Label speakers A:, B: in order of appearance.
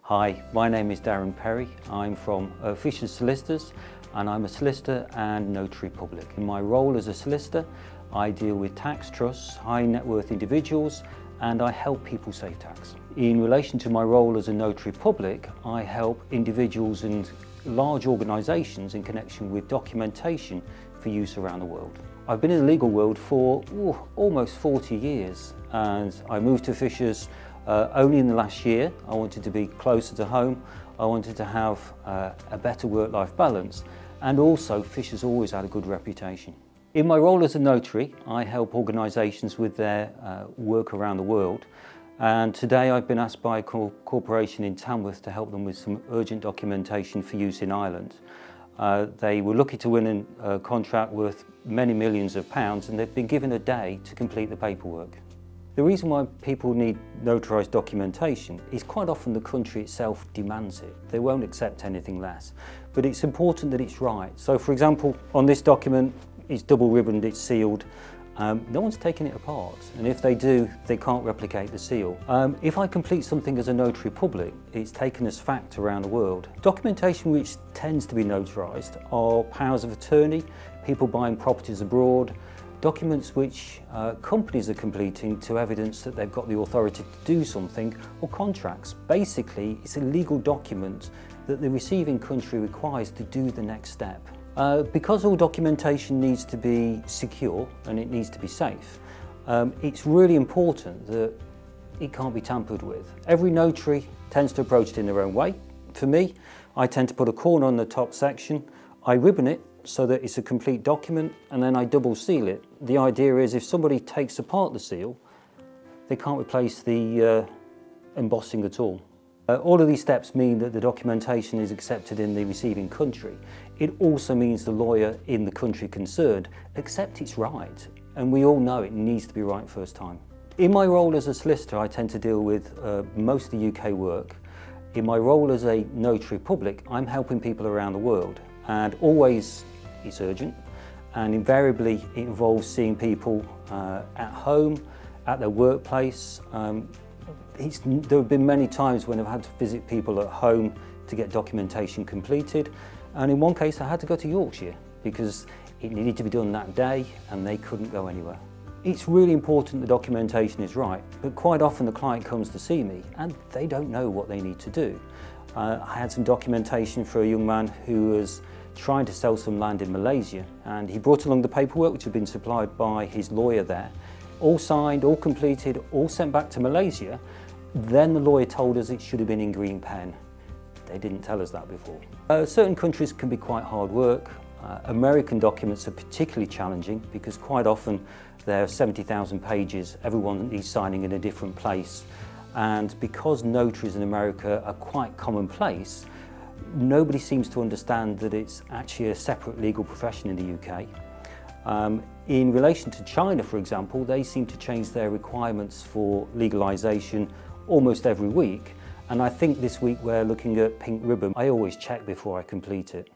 A: Hi, my name is Darren Perry. I'm from Fishers Solicitors and I'm a solicitor and Notary Public. In my role as a solicitor, I deal with tax trusts, high net worth individuals, and I help people save tax. In relation to my role as a Notary Public, I help individuals and large organisations in connection with documentation for use around the world. I've been in the legal world for almost 40 years and I moved to Fishers only in the last year. I wanted to be closer to home, I wanted to have a better work-life balance, and also Fishers always had a good reputation. In my role as a notary, I help organisations with their work around the world, and today I've been asked by a corporation in Tamworth to help them with some urgent documentation for use in Ireland. They were lucky to win a contract worth many millions of pounds, and they've been given a day to complete the paperwork. The reason why people need notarised documentation is quite often the country itself demands it. They won't accept anything less, but it's important that it's right. So for example, on this document, it's double ribboned, it's sealed. No one's taken it apart, and if they do, they can't replicate the seal. If I complete something as a notary public, it's taken as fact around the world. Documentation which tends to be notarised are powers of attorney, people buying properties abroad, documents which companies are completing to evidence that they've got the authority to do something, or contracts. Basically, it's a legal document that the receiving country requires to do the next step. Because all documentation needs to be secure and it needs to be safe, it's really important that it can't be tampered with. Every notary tends to approach it in their own way. For me, I tend to put a corner on the top section, I ribbon it so that it's a complete document, and then I double seal it. The idea is if somebody takes apart the seal, they can't replace the embossing at all. All of these steps mean that the documentation is accepted in the receiving country. It also means the lawyer in the country concerned accepts it's right, and we all know it needs to be right first time. In my role as a solicitor, I tend to deal with most of the UK work. In my role as a notary public, I'm helping people around the world, and always it's urgent, and invariably it involves seeing people at home, at their workplace. There have been many times when I've had to visit people at home to get documentation completed, and in one case I had to go to Yorkshire because it needed to be done that day and they couldn't go anywhere. It's really important the documentation is right, but quite often the client comes to see me and they don't know what they need to do. I had some documentation for a young man who was trying to sell some land in Malaysia, and he brought along the paperwork which had been supplied by his lawyer there, all signed, all completed, all sent back to Malaysia. Then the lawyer told us it should have been in green pen. They didn't tell us that before. Certain countries can be quite hard work. American documents are particularly challenging because quite often there are 70,000 pages, everyone is signing in a different place. And because notaries in America are quite commonplace, nobody seems to understand that it's actually a separate legal profession in the UK. In relation to China, for example, they seem to change their requirements for legalisation almost every week, and I think this week we're looking at pink ribbon. I always check before I complete it.